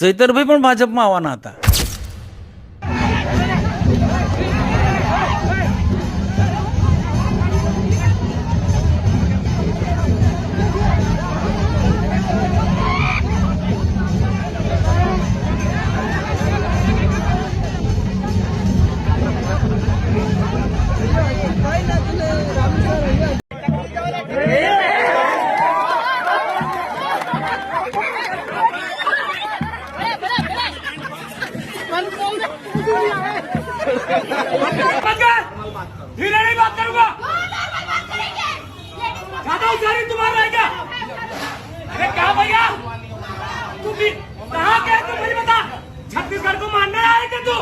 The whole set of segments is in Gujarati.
ચૈતરભાઈ પણ ભાજપમાં આવવાના હતા. धीरे नहीं बात करूंगा, ज्यादा उचारी तुम्हारा रहेगा। अरे क्या भैया, तू भी कहाँ गया? तू मुझे बता, छत्तीसगढ़ को मारने आए थे तू?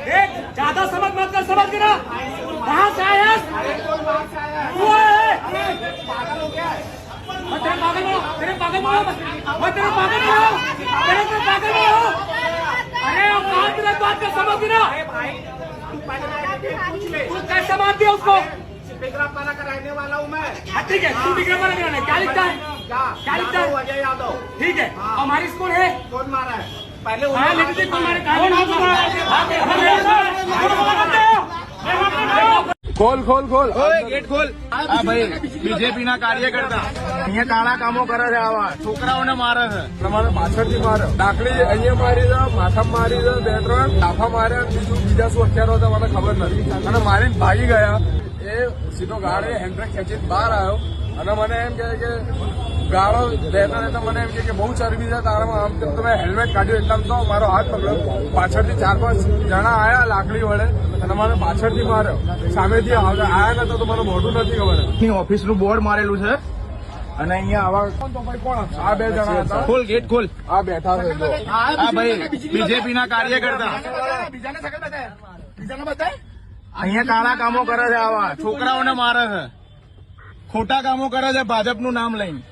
देख, ज्यादा समझ मत कर, समझ गिरा। कहाँ से आया? तेरे पागल में हो, मैं तेरे पागल में हूँ, तेरे पागल में हूँ। अरे अब बात का समझ ना, तू कैसे मार दिया उसको? बिग्रापारा का रहने वाला हूँ मैं। ठीक है, तू बिग्रापारा का रहने, क्या लिखता है? क्या लिखता है? अजय यादव। ठीक है, हमारी स्कूल है। कौन मारा है? पहले हाँ लिख दी, तुम्हारे खोल खोल खोल गेट खोल. હા ભાઈ, બીજેપી ના કાર્યકર્તા અહીંયા કાળા કામો કરે છે, આવા છોકરાઓને મારે છે. તમારે પાછળથી મારે દાખલી અહીંયા મારી છે, માથામાં મારી છે, 2-3 લાફા માર્યા, બીજા શું હથિયારો હતા મને ખબર નથી, અને મારીને ભાગી ગયા. એ સીધો ગાડી હેન્ડબ્રેક ખેંચીને બહાર આવ્યો અને મને એમ કહે કે ગાળો દેતા દેતા મને એમ કે બહુ ચરબી છે તારામાં, આમ તેમ. તમે હેલ્મેટ કાઢ્યું એટલામ તો મારો હાથ પકડ્યો, પાછળથી 4-5 જણા આયા લાકડી વડે અને મને પાછળથી માર્યો. સામેથી આયા નતા તો મને મોઢું નથી ખબર. ઓફિસનું બોર્ડ મારેલું છે અને અહીંયા આવા કોણ આ 2 જણા હતા. ખોલ ગેટ ખોલ. આ બેઠા છે જો. હા ભાઈ, બીજેપી ના કાર્યકર્તા અહીંયા કાળા કામો કરે છે, આવા છોકરાઓને મારે છે, ખોટા કામો કરે છે ભાજપનું નામ લઈને.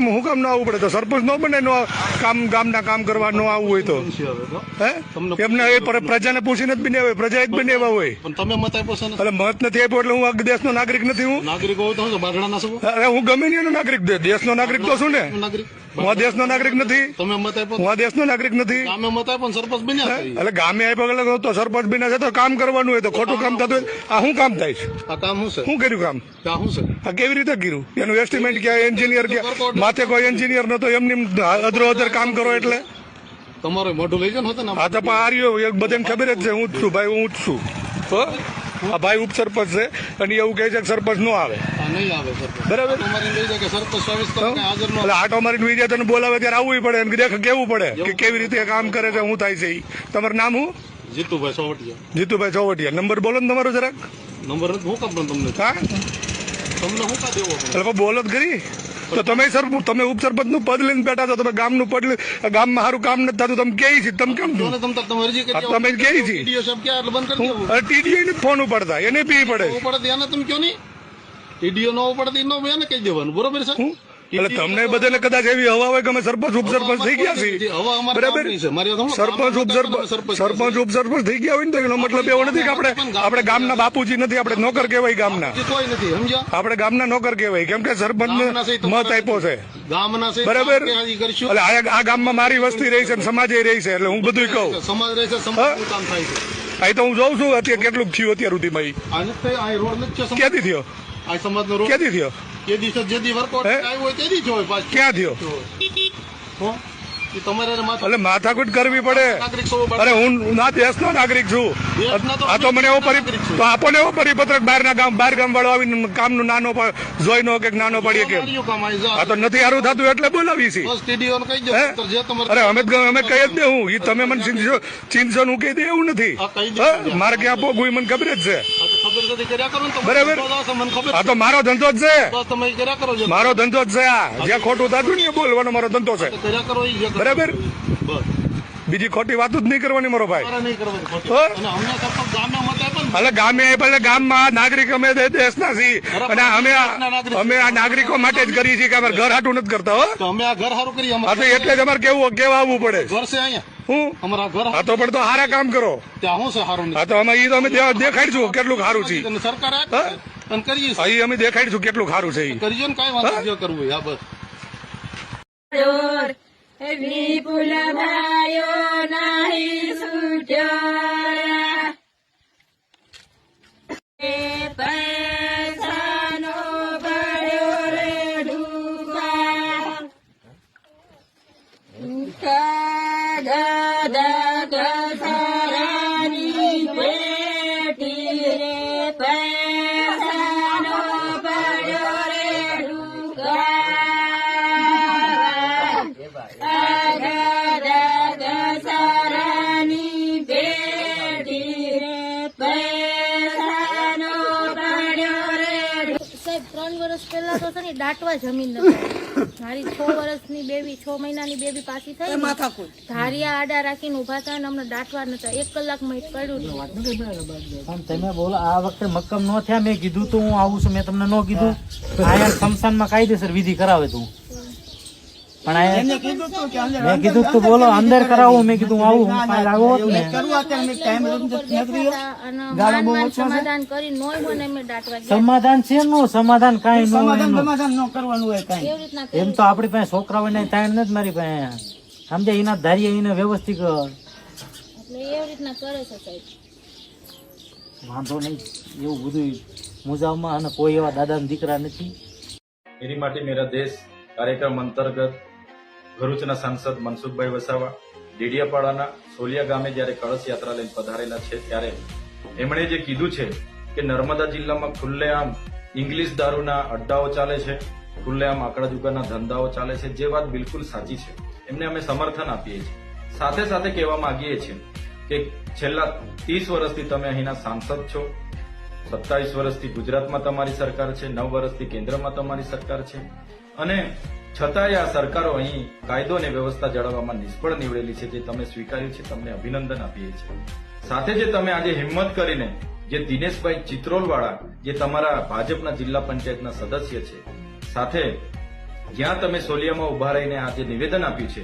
હું કામ ના આવવું પડે તો સરપંચ નો બને નો કામ ગામના કામ કરવા નો આવવું હોય તો હે એમને પ્રજાને પૂછીને જ બને, પ્રજા જ બને એવા હોય. તમે મત આપ્યો છે ને? એટલે મત નથી આપ્યો એટલે હું આ દેશનો નાગરિક નથી. હું નાગરિક હોવ તો બાગડાના છો? અરે હું ગમે નહીં નાગરિક, દેશનો નાગરિક તો છું ને. નાગરિક હું આ દેશનો નાગરિક નથી. તમે મત આપ્યો? હું આ દેશનો નાગરિક નથી. ગામે મત આપ્યો સરપંચ બન્યા છે. એટલે ગામે આપ્યો એટલે તો સરપંચ બન્યા છે તો કામ કરવાનું હોય તો ખોટું કામ થતું હોય. આ શું કામ થાય છે? આ કામ શું છે? શું કર્યું કામ? આ શું છે? આ કેવી રીતે કર્યું? એનું એસ્ટિમેટ ક્યાં? એન્જિનિયર ક્યાં? માથે કોઈ એન્જિનિયર નતો, એમની અધરો અધર કામ કરો એટલે તમારો મોઢું લઈ જાવ ને. હા તો પણ આ રહ્યો બધાને ખબર જ છે હું જ છું ભાઈ, હું જ છું. તો આ ભાઈ ઉપસરપંચ છે અને એવું કહે છે કે સરપંચ નો આવે. નહીં આવે સરપંચ. બરાબર. તમારે લઈ જાય કે સરપંચ 24 કલાક હાજર ન. એટલે આટો મારીને મીડિયા તને બોલાવે ત્યારે આવવું પડે અને દેખ કેવું પડે કે કેવી રીતે કામ કરે છે, શું થાય છે. તમારું નામ શું? જીતુભાઈ સોવટિયા. જીતુભાઈ ચોવટિયા. નંબર બોલો ને તમારો જરાક. નંબર નથી, હું કામ તમને? હા તમને હું કા દેવો? એટલે બોલો જ કરી તો તમે તમે ઉપસરપંચ નું પદ લઈને બેઠા છો, તમે ગામનું પદ ગામમાં સારું કામ નથી થતું, તમે કે છે તમે કેમ છો? તમે અરજી કરી તમે કે છે ટીડીઓ સાહેબ ક્યાં એટલે બંધ કરી દેવું? ટીડીઓ ને ફોન ઉપડતા એને પી પડે પડે એને તમે કયો નહીં. ટીડીઓ નો પડતી નો એને કહી દેવાનું, બરોબર છે? એટલે તમને બધાને કદાચ એવી હવા હોય કે અમે સરપંચ ઉપસરપંચ થઈ ગયા છીએ, બરાબર? સરપંચ ઉપસરપંચ થઈ ગયા હોય ને તો એનો મતલબ એવો નથી કે આપણે ગામના બાપુજી નથી, આપણે નોકર કહેવાય ગામના. કોઈ નથી સમજ્યા? આપણે ગામના નોકર કહેવાય કેમ કે સરપંચ મત આપ્યો છે, ગામના છે બરાબર? એટલે આ ગામમાં મારી વસ્તી રહી છે અને સમાજે રહી છે એટલે હું બધું કહું. સમાજ રહે છે, સમાજ કામ થાય છે. અહીં તો હું જોઉં છું અત્યારે કેટલું થયું અત્યાર સુધીમાં. રોડ નથી ક્યાંથી થયો? આ સમાજનો રોડ ક્યાંથી થયો? જે દિવસે જે દી વર્કઆઉટ આવ્યો હોય તે દી જ હોય પાછું. ક્યાં થયો? તમારે એટલે માથાકૂટ કરવી પડે. અરે હું ના દેશનો નાગરિક છું. આ તો મને એવો તો આપણને એવો પરિપત્ર બહાર ગામ વાળો આવીને કામનું નાનો જોઈ નો કે નાનો પડીએ કેમ? આ તો નથી સારું થતું એટલે બોલાવી છે. અરે અમે કહી જ દે હું તમે મને ચીનસો હું કહી દે એવું નથી. મારે ક્યાં પોગવું મને ખબર જ છે, બરાબર? આ તો મારો ધંધો જ છે, મારો ધંધો જ છે. આ જ્યાં ખોટું થતું ને બોલવાનો મારો ધંધો છે, બરાબર? બીજી ખોટી વાતો જ નહીં કરવાની મારો ભાઈ. તમારે નહીં કરવાની ખોટી. હો? અને અમને સરપંચ ગામના મત આપ્યા ને. એટલે ગામે એટલે ગામમાં નાગરિક અમે દેશના છીએ અને અમે આ નાગરિકો માટે જ કરીએ છીએ કે અમારે ઘર હાટું નથી કરતા. હો તો અમે આ ઘર સારું કરીએ. હા તો એટલે જ અમારે કેવા આવવું પડે. ઘર છે અહીંયા. હું અમારા ઘર હા તો પણ તો સારા કામ કરો. ત્યાં શું છે સારું હા તો અમે ઈ તો અમે દેખાડીશું કેટલું સારું છે. નહીં સરકાર આપે છે. અને કરીએ છીએ. અહીં અમે દેખાડીશું કેટલું સારું છે ઈ. કરજો ને કઈ વાંધો જે કરવું હોય. હા બસ. વિપુલ ભાયો નાહી છૂટ્યા પૈસાનો પડ્યો રે ડૂબા ગદગસરાની પેટી રે પૈસાનો પડ્યો રે ડૂબા ગદગસરાની પેટી રે પૈસાનો પડ્યો રે સાહેબ 3 વર્ષ પહેલા તો છે ને દાટવા જમીન નથી. મારી 6 વર્ષની બેબી 6 મહિનાની બેબી પાછી થઈ ને, ધારિયા આડા રાખીને ઉભા થયા ને અમને દાટવા નતા. 1 કલાકમાં પડ્યું હતું. પણ તમે બોલો આ વખતે મક્કમ ન થયા. મેં કીધું તો હું આવું છું, મેં તમને ન કીધું. આયા સ્મશાનમાં કાયદેસર વિધિ કરાવે તું, પણ આયા મેં કીધું તું બોલો અંદર કરાવું. મેં કીધું આવું હું કાલે આવો જ ને. સમાધાન કરી નોય મને અમે દાટવા ગયા. સમાધાન છે નું સમાધાન કઈ ન હોય એનું. કેવી રીતના એમ તો આપડી પાસે છોકરાઓ ને ટાઈમ નથી મારી પાસે. સમજે એના ધારીએ એને વ્યવસ્થિત એટલે એવી રીતના કરે છે સાહેબ. વાંધો નહીં. એવું બધું મુજાવમાં અને કોઈ એવા દાદા દીકરા નથી. मेरी माटी मेरा देश कार्यक्रम अंतर्गत ભરૂચના સાંસદ મનસુખભાઈ વસાવા ડેડિયાપાડાના સોલિયા ગામે જ્યારે કળશ યાત્રા લઈને પધારેલા છે ત્યારે એમણે જે કીધું છે કે નર્મદા જિલ્લામાં ખુલ્લેઆમ ઇંગ્લિશ દારૂના અડ્ડાઓ ચાલે છે, ખુલ્લેઆમ આંકડા જુગારના ધંધાઓ ચાલે છે, જે વાત બિલકુલ સાચી છે. એમને અમે સમર્થન આપીએ છીએ. સાથે સાથે કહેવા માંગીએ છીએ કે છેલ્લા 30 વર્ષથી તમે અહીંના સાંસદ છો. 27 વર્ષથી ગુજરાતમાં તમારી સરકાર છે, 9 વર્ષથી કેન્દ્રમાં તમારી સરકાર છે અને છતાંય આ સરકારો અહીં કાયદો અને વ્યવસ્થા જાળવવામાં નિષ્ફળ નીવડેલી છે. જે તમે સ્વીકાર્યું છે, તમને અભિનંદન આપીએ છીએ. સાથે જે તમે આજે હિંમત કરીને જે દિનેશભાઈ ચિત્રોલવાળા જે તમારા ભાજપના જિલ્લા પંચાયતના સદસ્ય છે, સાથે જ્યાં તમે સોલિયામાં ઉભા રહીને આ જે નિવેદન આપ્યું છે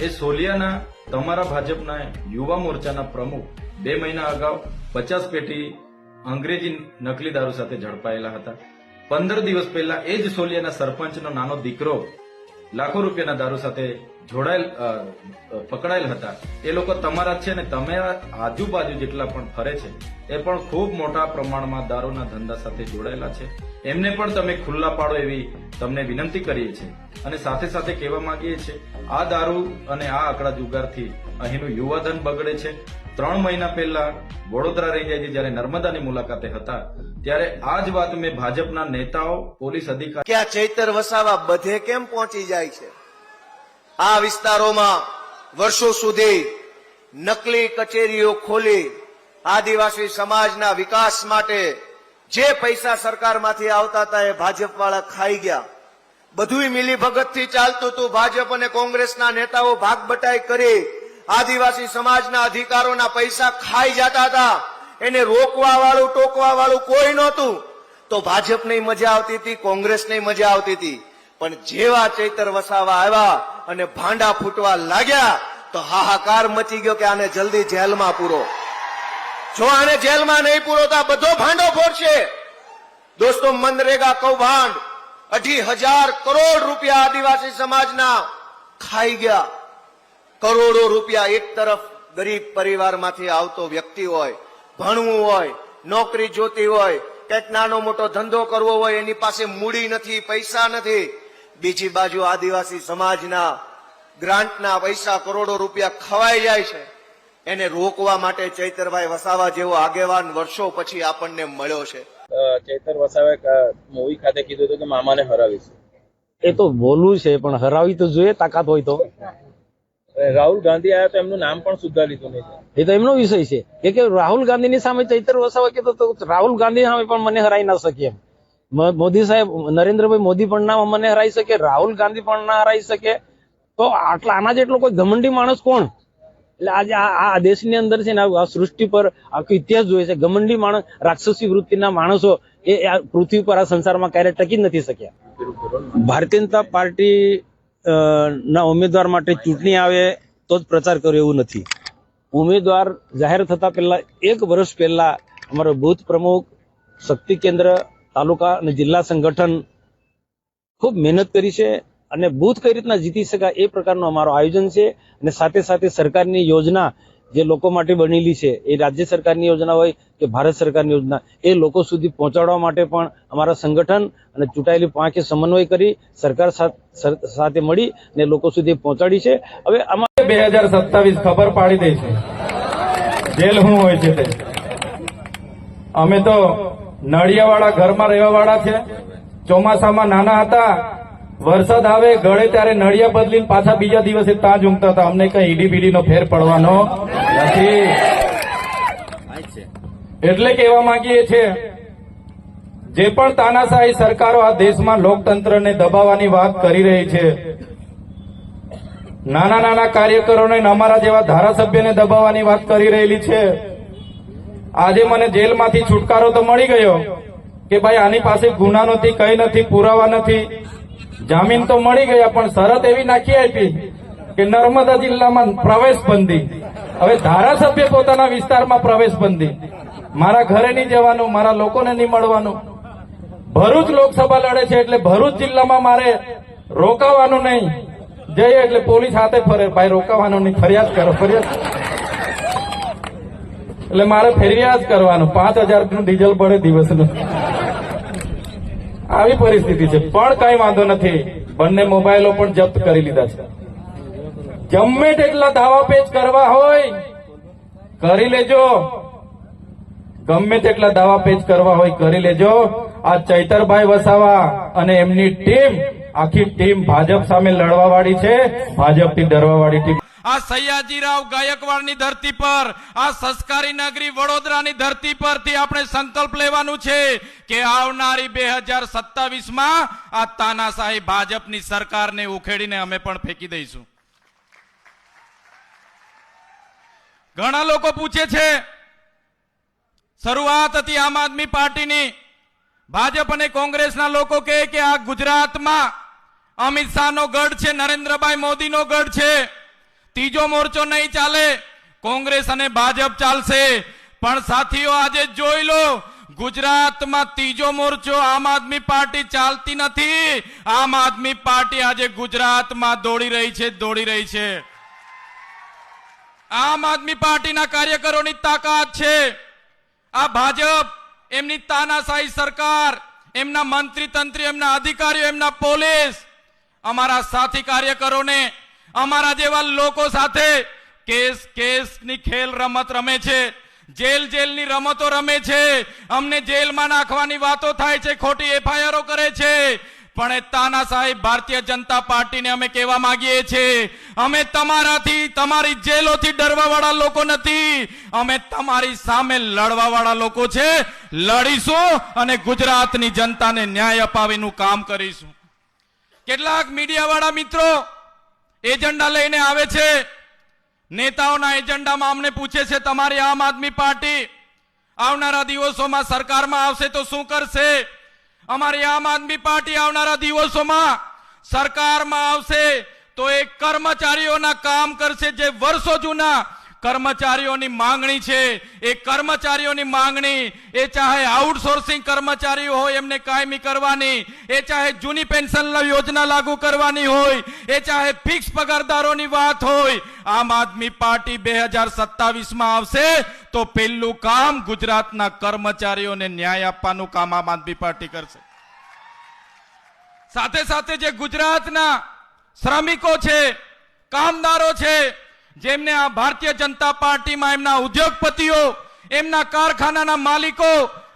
એ સોલિયાના તમારા ભાજપના યુવા મોરચાના પ્રમુખ 2 મહિના અગાઉ 50 પેટી અંગ્રેજી નકલી દારૂ સાથે ઝડપાયેલા હતા. 15 દિવસ પહેલા એ જ સોલિયાના સરપંચનો નાનો દીકરો લાખો રૂપિયાના દારૂ સાથે પકડાયેલ હતા. એ લોકો તમારા છે ને તમારા આજુબાજુ જેટલા પણ ફરે છે એ પણ ખૂબ મોટા પ્રમાણમાં દારૂના ધંધા સાથે જોડાયેલા છે. એમને પણ તમે ખુલ્લા પાડો એવી તમને વિનંતી કરીએ છીએ. અને સાથે સાથે કહેવા માંગીએ છીએ આ દારૂ અને આ આંકડા જુગારથી અહીંનું યુવાધન બગડે છે. 3 મહિના પહેલા વડોદરા રેન્જે જયારે નર્મદાની મુલાકાતે હતા ત્યારે આ જ વાત મેં ભાજપના નેતાઓ, પોલીસ અધિકારી કે આ ચૈતર વસાવા બધે કેમ પહોંચી જાય છે. આ વિસ્તારોમાં વર્ષો સુધી નકલી કચેરીઓ ખોલી આદિવાસી સમાજના વિકાસ માટે જે પૈસા સરકારમાંથી આવતા હતા એ ભાજપ વાળા ખાઈ ગયા. બધુંય મિલીભગતથી ચાલતું હતું. ભાજપ અને કોંગ્રેસના નેતાઓ ભાગ બટાઈ કરી આદિવાસી સમાજના અધિકારોના પૈસા ખાઈ જતા હતા. એને રોકવા વાળું, ટોકવા વાળું કોઈ નહોતું. તો ભાજપને મજા આવતી હતી, કોંગ્રેસને મજા આવતી હતી. પણ જેવા ચૈતર વસાવા આવ્યા અને ભાંડા ફૂટવા લાગ્યા તો હાહાકાર મચી ગયો કે આને જલ્દી જેલમાં પૂરો. જો આને જેલમાં નહીં પૂરો તો આ બધો ભાંડો ફોડશે. દોસ્તો, મનરેગા કૌભાંડ 2,500 કરોડ રૂપિયા આદિવાસી સમાજના ખાઈ ગયા. કરોડો રૂપિયા એક તરફ ગરીબ પરિવારમાંથી આવતો વ્યક્તિ હોય, ભણવું હોય, નોકરી જોતી હોય, કંઈક નાનો મોટો ધંધો કરવો હોય, એની પાસે મૂડી નથી, પૈસા નથી. બીજી બાજુ આદિવાસી સમાજના ગ્રાન્ટના પૈસા કરોડો રૂપિયા ખવાઈ જાય છે. એને રોકવા માટે ચૈતરભાઈ વસાવા જેવો આગેવાન વર્ષો પછી આપણને મળ્યો છે. ચૈતર વસાવાએ મોવી ખાતે કીધું હતું કે મામાને હરાવીશું. એ તો બોલવું છે પણ હરાવી તો જોઈએ, તાકાત હોય તો. રાહુલ ગાંધી આવ્યા તો એમનું નામ પણ સુદ્ધા લીધું નહીં. એ તો એમનો વિષય છે કે રાહુલ ગાંધીની સામે ચૈતર વસાવા કીધું તો રાહુલ ગાંધી સામે પણ મને હરાઈ ના શકે એમ. મોદી સાહેબ, નરેન્દ્રભાઈ મોદી પણ ના મને હરાઈ શકે, રાહુલ ગાંધી પણ ના હરાઈ શકે. તો આટલા આના જેટલો કોઈ ઘમંડી માણસ કોણ? એટલે આજે આ દેશની અંદર છે ને આ સૃષ્ટિ પર આખો ઇતિહાસ જોઈએ છે. ગમંડી માણસ, રાક્ષસી વૃત્તિના માણસો એ આ પૃથ્વી પર, આ સંસારમાં ક્યારે ટકી જ નથી શક્યા. ભારતીય જનતા પાર્ટી ના ઉમેદવાર માટે ચૂંટણી આવે તો જ પ્રચાર કર્યો એવું નથી. ઉમેદવાર જાહેર થતા પહેલા 1 વર્ષ પહેલા અમારો બૂથ પ્રમુખ, શક્તિ કેન્દ્ર, તાલુકા અને જિલ્લા સંગઠન ખૂબ મહેનત કરી છે અને બૂથ કઈ રીતના જીતી શકાય એ પ્રકારનું અમારું આયોજન છે. અને સાથે સાથે સરકારની યોજના જે લોકો માટે બનેલી છે, એ રાજ્ય સરકારની યોજના હોય કે ભારત સરકારની યોજના, એ લોકો સુધી પહોંચાડવા માટે પણ અમારા સંગઠન અને ચૂંટાયેલી પાંખે સમન્વય કરી સરકાર સાથે મળી અને લોકો સુધી પહોંચાડી છે. હવે આમાં 2027 ખબર પાડી દે છે જેલ શું હોય છે તે. અમે તો નળિયાવાળા ઘરમાં રહેવાવાળા છે. ચોમાસામાં નાના હતા, વરસાદ આવે ગળે ત્યારે નળિયા બદલીને પાછા બીજા દિવસે ત્યાં જ ઊંઘતા હતા. અમને કઈ ઈડી નો ફેર પડવાનો નથી. એટલે કહેવા માંગીએ છીએ, જે પણ તાનાશાહી સરકારો આ દેશમાં લોકતંત્રને દબાવવાની વાત કરી રહી છે, નાના નાના કાર્યકરોને અમારા જેવા ધારાસભ્યને દબાવવાની વાત કરી રહેલી છે. આજે મને જેલમાંથી છુટકારો તો મળી ગયો કે ભાઈ આની પાસે ગુના નથી, કઈ નથી, પુરાવા નથી, જામીન તો મળી ગયા, પણ શરત એવી નાખી આપી કે નર્મદા જિલ્લામાં પ્રવેશ બંધી. હવે ધારાસભ્ય પોતાના વિસ્તારમાં પ્રવેશ બંધી. મારા ઘરે નહીં જવાનું, મારા લોકોને નહીં મળવાનું. ભરૂચ લોકસભા લડે છે એટલે ભરૂચ જિલ્લામાં મારે રોકાવાનું નહીં. જઈએ એટલે પોલીસ હાથે ફરે, ભાઈ રોકાવાનું નહીં, ફરિયાદ કરો, ફરિયાદ. એટલે મારે ફરિયાદ કરવાનું. 5000 નું ડીઝલ પડે દિવસનું. આવી પરિસ્થિતિ છે. પણ કઈ વાંધો નથી, બંને મોબાઈલો પણ જપ્ત કરી લીધા છે. ગમે તેટલા દાવાપેચ કરવા હોય કરી લેજો, ગમે તેટલા દાવાપેચ કરવા હોય કરી લેજો. આ ચૈતરભાઈ વસાવા અને એમની ટીમ, આખી ટીમ ભાજપ સામે લડવા વાળી છે, ભાજપથી ડરવા વાળી ટીમ. આ સયાજીરાવ ગાયકવાડની ધરતી પર, આ સંસ્કારી નગરી વડોદરાની ધરતી પરથી આપણે સંકલ્પ લેવાનું છે કે આવનારી 2027માં આ તાનાશાહી ભાજપની સરકારને ઉખેડીને અમે પણ ફેંકી દઈશું. ઘણા લોકો પૂછે છે, શરૂઆત હતી આમ આદમી પાર્ટીની, ભાજપ અને કોંગ્રેસના લોકો કહે કે આ ગુજરાતમાં અમિત શાહનો ગઢ છે, નરેન્દ્રભાઈ મોદીનો ગઢ છે, ત્રીજો મોરચો નહીં ચાલે, કોંગ્રેસ અને ભાજપ ચાલશે. પણ સાથીઓ આજે જોઈ લો, ગુજરાતમાં ત્રીજો મોરચો આમ આદમી પાર્ટી ચાલતી નથી. આમ આદમી પાર્ટી આજે ગુજરાતમાં દોડી રહી છે. આમ આદમી પાર્ટીના કાર્યકરોની તાકાત છે. આ ભાજપ, એમની તાનાશાહી સરકાર, એમના મંત્રી તંત્રી, એમના અધિકારીઓ, એમના પોલીસ અમારા સાથી કાર્યકરોને, અમારા જેવા લોકો સાથે કેસની ખેલ રમત રમે છે, જેલની રમતો રમે છે. અમને જેલમાં નાખવાની વાતો થાય છે, ખોટી એફઆઈઆરો કરે છે. પણ એ તાનાશાહી ભારતીય જનતા પાર્ટીને અમે કહેવા માંગીએ છીએ, અમે તમારાથી, તમારી જેલોથી ડરવા વાળા લોકો નથી, અમે તમારી સામે લડવા વાળા લોકો છે. લડીશું અને ગુજરાતની જનતાને ન્યાય અપાવીનું કામ કરીશું. કેટલાક મીડિયા વાળા મિત્રો એજન્ડા લઈને આવે છે, નેતાઓના એજન્ડામાં અમને પૂછે છે, તમારી આમ આદમી પાર્ટી આવનારા દિવસોમાં સરકારમાં આવશે તો શું કરશે? અમારી આમ આદમી પાર્ટી આવનારા દિવસોમાં સરકારમાં આવશે તો એ કર્મચારીઓના કામ કરશે, જે વર્ષો જૂના કર્મચારીઓની માંગણી છે. એ કર્મચારીઓની માંગણી, એ ચાહે આઉટસોર્સિંગ કર્મચારીઓ હોય એમને કાયમી કરવાની, એ ચાહે જૂની પેન્શન યોજના લાગુ કરવાની હોય, એ ચાહે ફિક્સ પગારદારોની વાત હોય, આમ આદમી પાર્ટી 2027માં આવશે તો પહેલું કામ ગુજરાતના કર્મચારીઓને ન્યાય આપવાનું કામ આમ આદમી પાર્ટી કરશે. સાથે સાથે જે ગુજરાતના શ્રમિકો છે, કામદારો છે, જેમને આ ભારતીય જનતા પાર્ટીમાં એમના ઉદ્યોગપતિઓ, એમના કારખાનાના માલિકો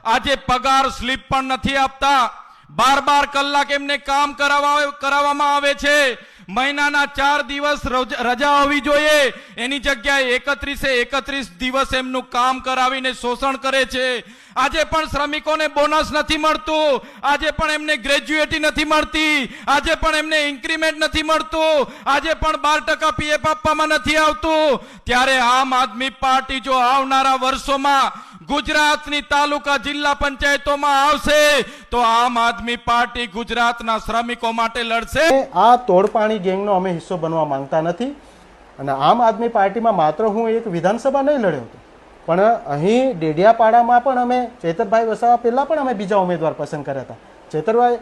આજે પગાર સ્લીપ પણ નથી આપતા. 12 કલાક એમને કામ કરાવવામાં આવે છે. મહિનાના 4 દિવસ રજા હોવી જોઈએ, એની જગ્યાએ 31 દિવસ એમનું કામ કરાવીને શોષણ કરે છે. આજે પણ શ્રમિકોને બોનસ નથી મળતું, આજે પણ એમને ગ્રેજ્યુએટી નથી મળતી, આજે પણ એમને ઇન્ક્રીમેન્ટ નથી મળતું, આજે પણ 12% પીએફ આપવામાં નથી આવતું, ત્યારે આમ આદમી પાર્ટી જો આવનારા વર્ષોમાં ગુજરાતની તાલુકા જિલ્લા પંચાયતોમાં આવશે તો આમ આદમી પાર્ટી ગુજરાતના શ્રમિકો માટે લડશે. આ તોડપાણી ગેંગનો અમે હિસ્સો બનવા માંગતા નથી અને આમ આદમી પાર્ટીમાં માત્ર હું એક વિધાનસભા નહીં લડ્યો હતો, પણ અહીં ડેડિયાપાડામાં પણ અમે ચેતરભાઈ વસાવા પહેલાં પણ અમે બીજા ઉમેદવાર પસંદ કર્યા હતા. ચેતરભાઈ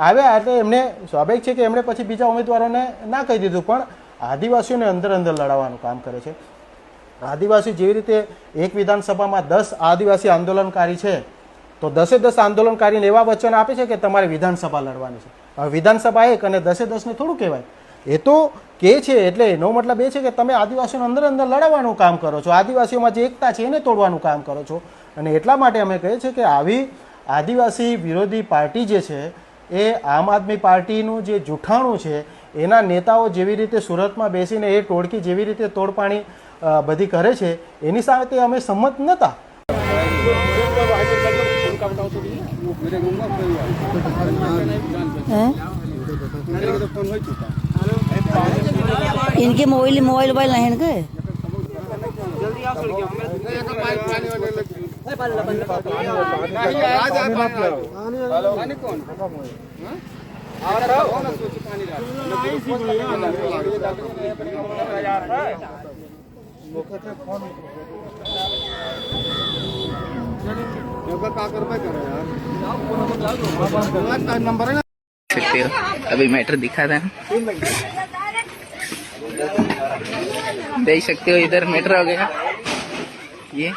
આવ્યા એટલે એમને સ્વાભાવિક છે કે એમણે પછી બીજા ઉમેદવારોને ના કહી દીધું, પણ આદિવાસીઓને અંદર અંદર લડાવવાનું કામ કરે છે. આદિવાસી જેવી રીતે એક વિધાનસભામાં 10 આદિવાસી આંદોલનકારી છે તો 10 આંદોલનકારીને એવા વચન આપે છે કે તમારે વિધાનસભા લડવાની છે. હવે વિધાનસભા એક અને 10 ને થોડું કહેવાય, એ તો કે છે એટલે એનો મતલબ એ છે કે તમે આદિવાસીઓને અંદર અંદર લડાવવાનું કામ કરો છો, આદિવાસીઓમાં જે એકતા છે એને તોડવાનું કામ કરો છો. અને એટલા માટે અમે કહીએ છીએ કે આવી આદિવાસી વિરોધી પાર્ટી જે છે એ આમ આદમી પાર્ટીનું જે જૂઠાણું છે એના નેતાઓ જેવી રીતે સુરતમાં બેસીને એ ટોળકી જેવી રીતે તોડપાણી બધી કરે છે એની સાથે અમે સંમત નહોતા. इनके मोबाइल नहीं है अभी मैटर दिखा था, देख सकते हो इधर मैटर हो गया ये.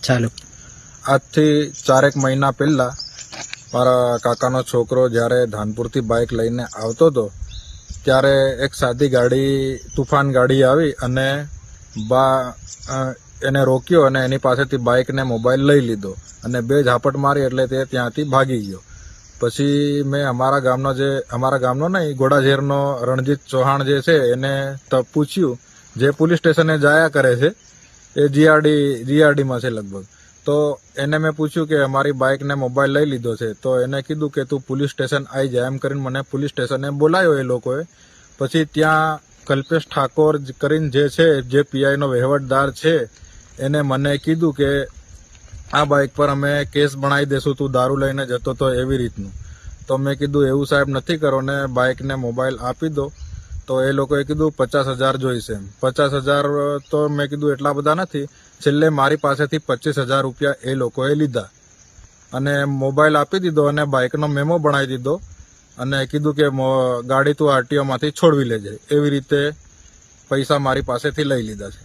ચાલો. આજથી 4 મહિના પહેલા મારા કાકાનો છોકરો જ્યારે ધાનપુરથી બાઇક લઈને આવતો હતો ત્યારે એક સાદી ગાડી તુફાન ગાડી આવી અને એને રોક્યો અને એની પાસેથી બાઇક ને મોબાઈલ લઈ લીધો અને 2 ઝાપટ મારી એટલે તે ત્યાંથી ભાગી ગયો. પછી મેં અમારા ગામનો નહીં ગોડાઝેરનો રણજીત ચૌહાણ જે છે એને પૂછ્યું, જે પોલીસ સ્ટેશને જાયા કરે છે એ જીઆરડીમાં છે લગભગ, તો એને મેં પૂછ્યું કે અમારી બાઇક ને મોબાઈલ લઈ લીધો છે, તો એને કીધું કે તું પોલીસ સ્ટેશન આવી જાય, એમ કરીને મને પોલીસ સ્ટેશને બોલાયો એ લોકોએ. પછી ત્યાં કલ્પેશ ઠાકોર કરીને જે છે જે પીઆઈનો વહીવટદાર છે એને મને કીધું કે આ બાઇક પર અમે કેસ બનાવી દેશું, તું દારૂ લઈને જતો તો એવી રીતનું. તો મેં કીધું એવું સાહેબ નથી કરો ને બાઇક ને મોબાઈલ આપી દો. તો એ લોકોએ કીધું 50,000 જોઈશે એમ. 50,000 તો મેં કીધું એટલા બધા નથી. છેલ્લે મારી પાસેથી 25,000 રૂપિયા એ લોકોએ લીધા અને મોબાઈલ આપી દીધો અને બાઇકનો મેમો બનાવી દીધો અને કીધું કે ગાડી તું આરટીઓમાંથી છોડવી લેજે. એવી રીતે પૈસા મારી પાસેથી લઈ લીધા છે.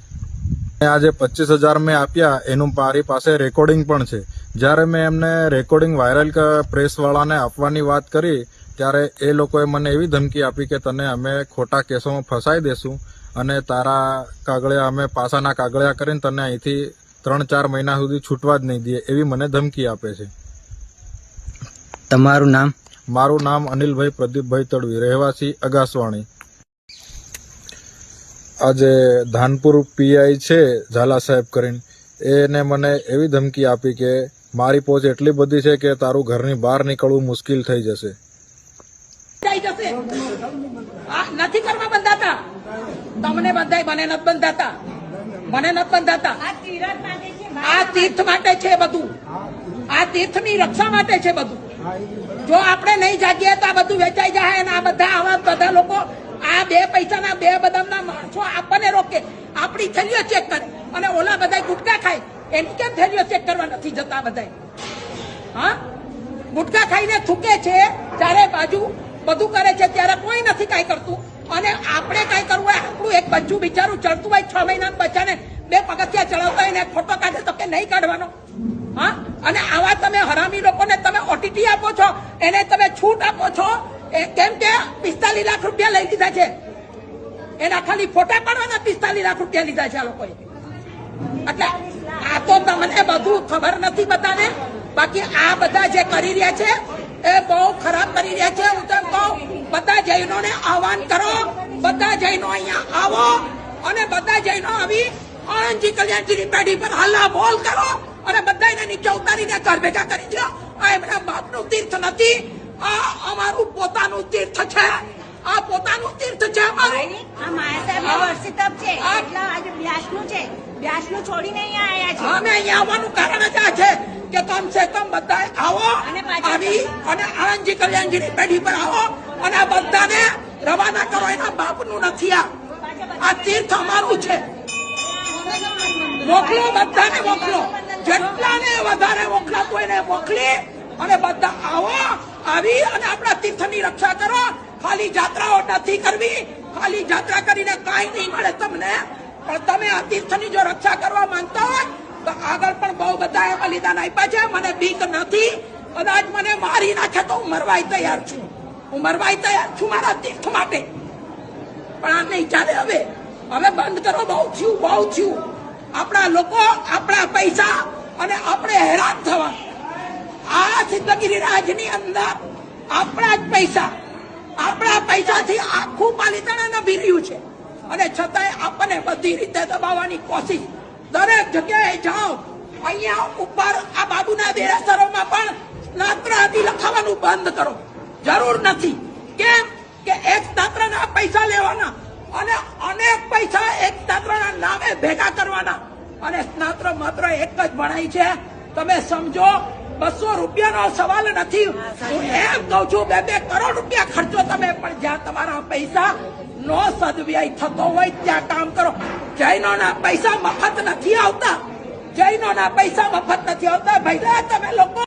આ જે 25,000 મેં આપ્યા એનું મારી પાસે રેકોર્ડિંગ પણ છે. જ્યારે મેં એમને રેકોર્ડિંગ વાયરલ પ્રેસવાળાને આપવાની વાત કરી ત્યારે એ લોકોએ મને એવી ધમકી આપી કે તને અમે ખોટા કેસોમાં ફસાઈ દેશું અને તારા કાગળિયા અમે પાસાના કાગળિયા કરીને તને અહીંથી 3-4 મહિના સુધી છૂટવા જ નહીં દઈએ, એવી મને ધમકી આપે છે. તમારું નામ? મારું નામ અનિલભાઈ પ્રદીપભાઈ તડવી, રહેવાસી અગાસવાણી. આજે ધાનપુર પીઆઈ છે ઝાલા સાહેબ કરીને, એને મને એવી ધમકી આપી કે મારી પહોંચ એટલી બધી છે કે તારું ઘરની બહાર નીકળવું મુશ્કેલ થઈ જશે. નથી કરવા બંધાતા તમને બંધાય, મને નથી બંધાતા, મને નથી બંધાતા. આ તીર્થ માટે છે બધું, આ તીર્થની રક્ષા માટે છે બધું. જો આપણે નહીં જાગીએ તો આ બધું વેચાઈ જાય અને આ બધા આવા બધા લોકો આ 2 પૈસાના 2 બદામના માણસો આપણને રોકે, આપણી થેલીઓ ચેક કરે, અને ઓલા બધા ગુટકા ખાય એની કેમ થેલીઓ ચેક કરવા નથી જતા બધા? હા, ગુટકા ખાઈને થૂકે છે, ચારે બાજુ બધું કરે છે, ત્યારે કોઈ નથી કાંઈ કરતું. અને આપણે કાંઈ કરવું હોય, આપણું એક બચ્ચું બિચારું ચડતું હોય 6 મહિનાના બચ્ચાને 2 પગથિયા ચડાવતા હોય ને એક ફોટો કાઢે તો કે નહીં કાઢવાનો? હા, અને આવા તમે હરામી લોકોને તમે ઓટીટી આપો છો, એને તમે છૂટ આપો છો, કેમ કે 45 લાખ રૂપિયા લઈ લીધા છે, એના ખાલી ફોટા પાડવાના 45 લાખ રૂપિયા લીધા છે આ લોકોએ. એટલે આ તો તમને બધું ખબર નથી બધાને. બાકી આ બધા જે કરી રહ્યા છે એ બહુ ખરાબ કરી રહ્યા છે. હું તો કહું, બધા જૈનોને આહવાન કરો, બધા જૈનો અહીંયા આવો અને બધા જૈનો આવી આણંદજી કલ્યાણજીની પેઢી પર હલ્લા બોલ કરો અને બધા એને નીચે ઉતારીને ઘર ભેગા કરી દો. આ એમના બાપનું તીર્થ નથી, આ અમારું પોતાનું તીર્થ છે. આ પોતાનું તીર્થ છે અમારું. અમે અહીંયા આવવાનું કારણ જ આ છે કે કમસે કમ બધા આવો, આવી અને આણંદજી કલ્યાણજીની પેઢી પર આવો અને આ બધાને રવાના કરો. એના બાપનું નથી આ તીર્થ અમારું છે. મોકલો, બધાને મોકલો, જેટલાને વધારે મોકલાતું એને મોકલી અને બધા આવો, આવી અને આપણા તીર્થની રક્ષા કરો. ખાલી જાત્રાઓ નથી કરવી, ખાલી જાત્રા કરીને કાંઈ નહીં મળે તમને, પણ તમે આ તીર્થની જો રક્ષા કરવા માંગતા હોય તો આગળ પણ બહુ બધા એ બલિદાન આપ્યા છે. મને બીક નથી, કદાચ મને મારી નાખે તો હું મરવાય તૈયાર છું, હું મરવાય તૈયાર છું મારા તીર્થ માટે. પણ આ નહીં ચાલે. હવે બંધ કરો. બહુ થયું. આપણા લોકો, આપણા પૈસા અને આપણે હેરાન થવા. આ સિદ્ધગીરી રાજની અંદર આપણા જ આપણા પૈસાથી આખું પાલિતાણા નભી રહ્યું છે અને છતાંય આપણને બધી રીતે દબાવવાની કોશિશ. દરેક જગ્યાએ જાઓ, અહીંયા ઉપર આ બાબુના દેરાસરોમાં પણ સ્નાત્રાદિ લખાવાનું બંધ કરો. જરૂર નથી. કેમ કે એક સ્નાત્રના પૈસા લેવાના અને અનેક પૈસા એક સ્નાત્રના નામે ભેગા કરવાના, અને સ્નાત્ર માત્ર એક જ ભણાય છે. તમે સમજો, 200 રૂપિયાનો સવાલ નથી. હું એમ કહું છું 2-2 કરોડ રૂપિયા ખર્ચો તમે, પણ જ્યાં તમારા પૈસા નો સદવ્યય થતો હોય ત્યાં કામ કરો. જૈનોના પૈસા મફત નથી આવતા, જૈનોના પૈસા મફત નથી આવતા. ભઈલા તમે લોકો